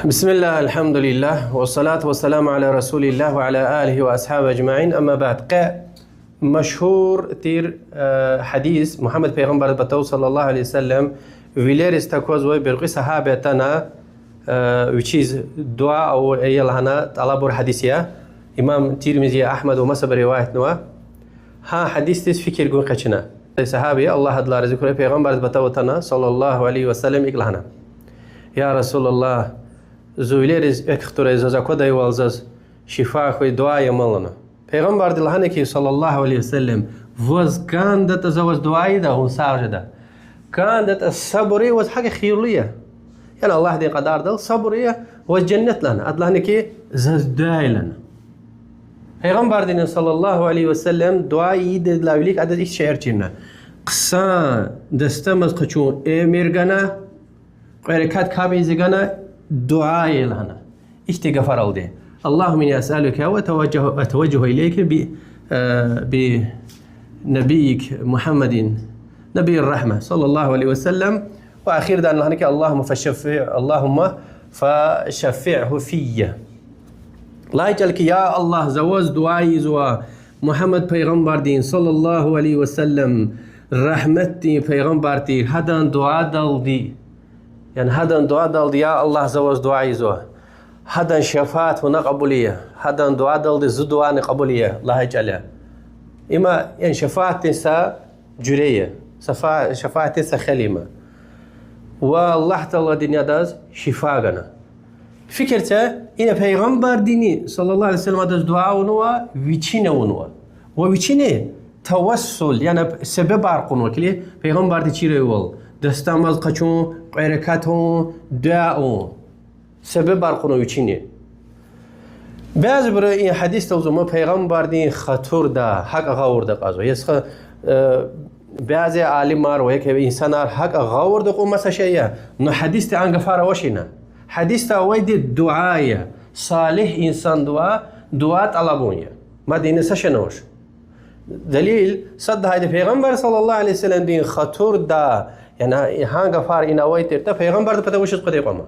بسم الله الحمد لله والصلاة والسلام على رسول الله وعلى آله وأصحابه أجمعين. أما بعد مشهور تير حديث محمد پیغمبر بتو صلى الله عليه وسلم ویلر استکوز و برقی صحابه تنا وچیز دعا او ایلهنا طلب حدیثیه امام ترمذي احمد ومسب رواية نوا ها حديث تس فكر قون قچنا صحابي الله هدلا ذكر پیغمبر بتو تنا صلى الله عليه وسلم اقلهنا يا رسول الله زویلریز اختر از کدای والزز شفا خوی دعای مالنا پیغمبر دلهانه کی صلی الله علیه وسلم وز کان دت زوز دعای ده اون ساجده كان دت الصبري وز حاجه خيريه يعني الله دي قدر دل صبريه والجنه لنا ادلهنه کی زز دعای لنا پیغمبر دین صلی الله علیه وسلم دعای ده لاولیک عدد ایک شعر چینا قصا دستمز قچون امیرگنا قرکات کابی زگنا دعاء لنا استغفر الله اللهم اني اسالك واتوجه اليك بنبيك محمد نبي الرحمه صلى الله عليه وسلم واخير دعنا لك اللهم فشفعه في لا يجلك يا الله زوز دعائي زوا محمد پیغمبر دين صلى الله عليه وسلم رحمتي پیغمبر دي هدان دعاء دل دي يعني هذا دعاء دل يا الله زوج دعاء زوا هذا شفاعة ونقبلية هذا دعاء دل زو دعاء نقبلية الله يجعلها إما يعني شفاعة تنسى جرية شفاعة تنسى خليمة والله تعالى دنيا داز شفاعنا فكرته إن پیغمبر ديني صلى الله عليه وسلم داز دعاء ونوا ويشينه ونوا وويشينه توسل يعني سبب عرقون وكلي پیغمبر دي چيره وول دستامز قچون قیرکاتون دعاون سبب برقونو چینه بعض برای این حدیث توزما پیغمبر دین خطور ده حق غورده قضا یس بعض عالمار و یک انسان حق غورده قوم مسشه نو حدیث ته انگفاره وشینه حدیث ته وید دعای صالح انسان دعا طلبونه ما دین سشنوش دلیل صد هاي پیغمبر صلی الله علیه وسلم دین خطور ده يعني هانغا فار إن أويت تا پیغمبر ده پتا وشت قدي قوما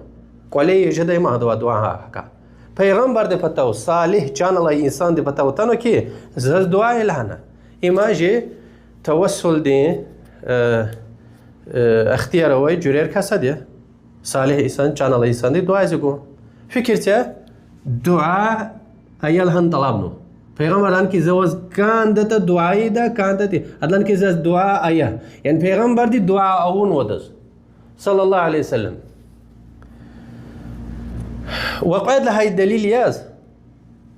قولي جدي ما دعاء حكا پیغمبر ده پتا صالح جان الله إنسان ده پتا تنو كي زز دعاء لهنا إما جي توسل دي اختيار وي جرير كاسا دي صالح إنسان جان الله إنسان دي دعاء زيقو فكرته دعاء أيالهن طلبنو پیغمبر ان کی زوز کان دت دعای دا کان دت ادلن کی زز دعا ایا يعني پیغمبر دی دعا اون ودز صلى الله عليه وسلم وقعد لها الدليل ياز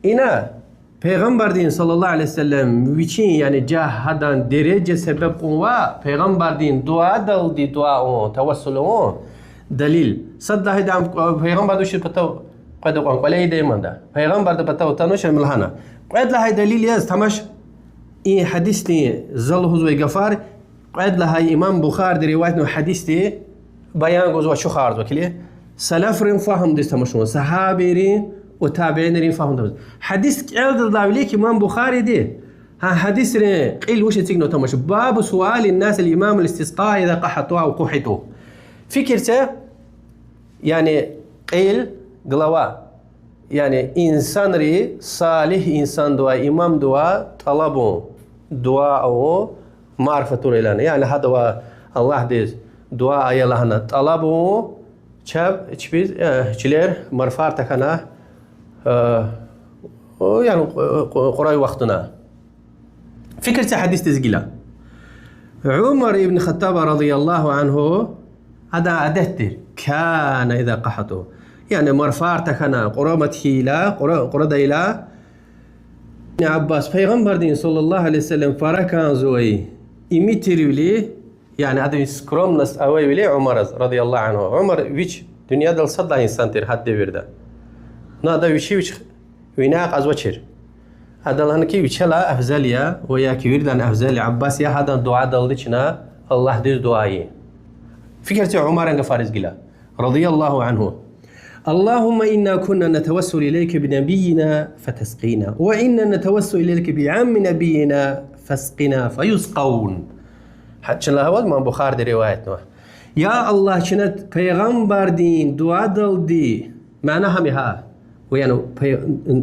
انا پیغمبر دين صلى الله عليه وسلم ويچين يعني جاه هدان درجه سبب قوا پیغمبر دين دعا دل دي دعا توسل دليل صد هدام پیغمبر دوش پتو قد قان قلي دايما ده پیغمبر ده پتو تنوش ملهنا قد لها دليل ياز تمش این حدیث نی زل حضوی غفار قد لها امام بخار در روایت نو حدیث دی بیان گوز و شو خارج وکلی سلف رین فهم دست مشون صحابی رین و تابعین رین فهم دست حدیث قد داولی امام بخاری دی ها حدیث رین قیل وش تيجنو تمش باب سؤال الناس الامام الاستسقاء اذا قحطوا او قحطوا فكرته يعني قيل قلوا يعني إنسان ري صالح إنسان دعاء إمام دعاء طلبه دعاء أو معرفة ريلانه يعني هذا الله ديز دعاء يلهنا طلبه شاب تشبيز تشلير مرفار تكنا يعني قراي وقتنا فكرة حديث تزجيلا عمر بن الخطاب رضي الله عنه هذا عدتر كان إذا قحطه يعني مرفار تكنا قرامة هيلا قرد إلى ابن عباس پیغمبر دين صلى الله عليه وسلم فركان زوي إميتريولي يعني هذا سكرومنس أوي ولي عمر رضي الله عنه عمر ويش دنيا دل صد إنسان تر حد بيرده نادا ويش ويناق أزوجر هذا لهنكي ويشلا أفزاليا ويا كبير دان أفزالي عباس يا هذا دعاء دلتنا الله دير دعائي فكرة عمر أنك فارس قلا رضي الله عنه اللهم إنا كنا نتوسل إليك بنبينا فتسقينا وإنا نتوسل إليك بعم نبينا فاسقنا فيسقون حتى الله هو من بخار دي روايتنا يا الله شنت پیغمبر دين دعا دل دي معناها مها ويعني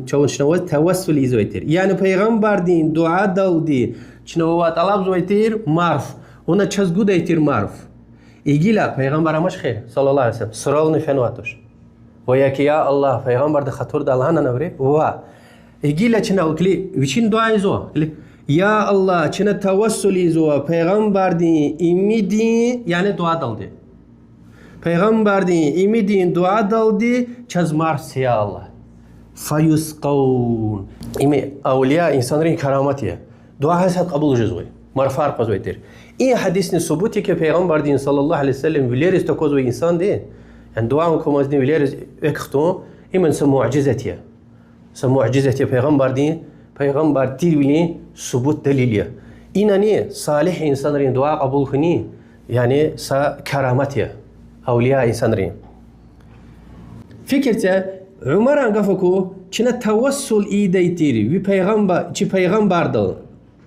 شون شنو توسل يزويتر يعني پیغمبر دين دعاء دالدي شنو طلب زويتر معرف ونا چز گود ايتر معرف يجيلا پیغمبر مش خير صلى الله عليه وسلم سرالني فنواتوش وياك يا الله پیغمبر ده خطور دالهانا نوري وا يجيلا چنا كلي وشين دعاء زو يا الله چنا توسل زو پیغمبر دين اميدي يعني دعاء دالدي پیغمبر دين اميدين دعاء دالدي چز معرف يا الله فيسقون إمي أولياء إنسانين كرامتيه دعاء هسه قبول جزوي مرفار قزويتر إيه حديث ثبوتي كبيغمبر دين صلى الله عليه وسلم وليرز تكوزو إنسان دين يعني دعاءكم أزني وليرز اكختو إمن سمعجزتيه سمعجزتيه بيغمبر دين بيغمبر تيولي ثبوت دليليه إنني صالح إنسانين دعاء قبول خني يعني كرامتيه أولياء إنسانين فكرته عمر انقفكو چنا توسل ايديتيري وي پیغمبر چي پیغمبر دل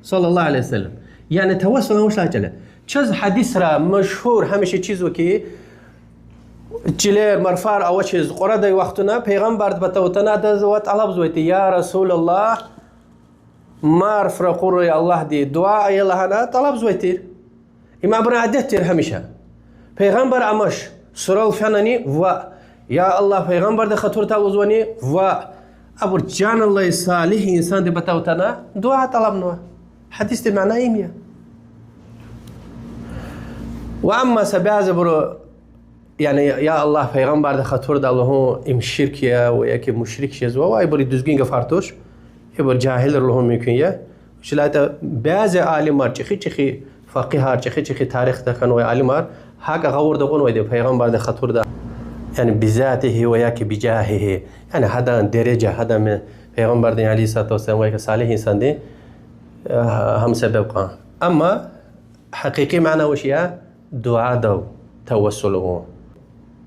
صلى الله عليه وسلم يعني توسل مش لاجله چز حديث را مشهور همشه چیزو که چله مرفار او چیز قرده وقتنا پیغمبر بتوتنا د وقت طلب زويت يا رسول الله معرف را قر الله دي دعاء يلا هنا طلب زويتير اما ابن عدتير همشه پیغمبر امش سرال فناني و يا الله پیغمبر ده خطور تاوزوني و ابو جان الله صالح انسان ده بتاوتنا دعاء طلبنا حديث ده معناه ايميا واما سبعز برو يعني يا الله پیغمبر ده خطور ده الله ام شرك يا وياك مشرك شزوا واي بري düzgün گفارتوش يبر جاهل لهم ممكن يا شلاته بعض عالمار چخي فقيه چخي تاريخ ده كانوا عالمار حق غور ده قون ويده پیغمبر ده خطور ده يعني بذاته وياك بجاهه يعني هذا درجة هذا من پیغمبر دين عليه الصلاة والسلام وياك صالح إنسان دي هم سبب قان أما حقيقي معنى وشيا دعاء دو توسله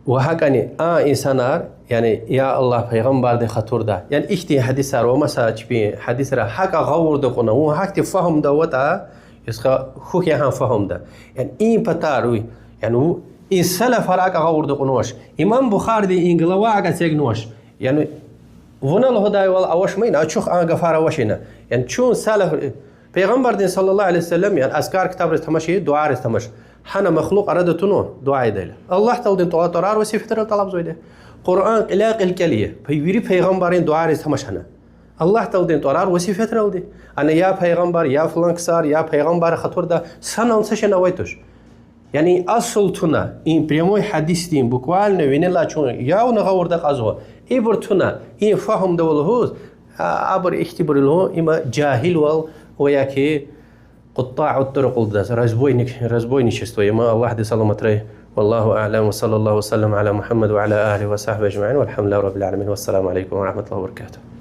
وهكذا إنسانار يعني يا الله پیغمبر دي خطور ده يعني اختي حديث رو مساج بي حديث را حق غور ده قنا هو حق فهم ده وتا يسخا خوك هم فهم ده يعني این پتاروي يعني این سلف هراك غورد قنوش امام بخاري دي انجلوا اگه سيگنوش يعني ونا له داي ولا اوش مين اچوخ غفار وشينا يعني چون سلف پیغمبر دين صلى الله عليه وسلم يعني اذكار كتاب رتمشي دعاء رتمش حنا مخلوق ارادتونو دعاء ديل الله تعالى دين طرار وسيفتر طلب زويده قران قلاق الكليه بيوري پیغمبرين دعاء رتمش حنا الله تعالى دين طرار وسيفتر دي انا يا پیغمبر يا فلان كسار يا پیغمبر خطور ده سنن سشنا ويتوش يعني أصل تنا إن بريموي حديث دين بقوال نوين لا چون ياو نغور دق أزوا إبر تنا إن فهم دولهوز أبر اختبر له إما جاهل وال وياكي قطاع الطرق الداس رزبوي نشستو إما الله دي سلامة ريه والله أعلم وصلى الله وسلم على محمد وعلى آله وصحبه أجمعين والحمد لله رب العالمين والسلام عليكم ورحمة الله وبركاته.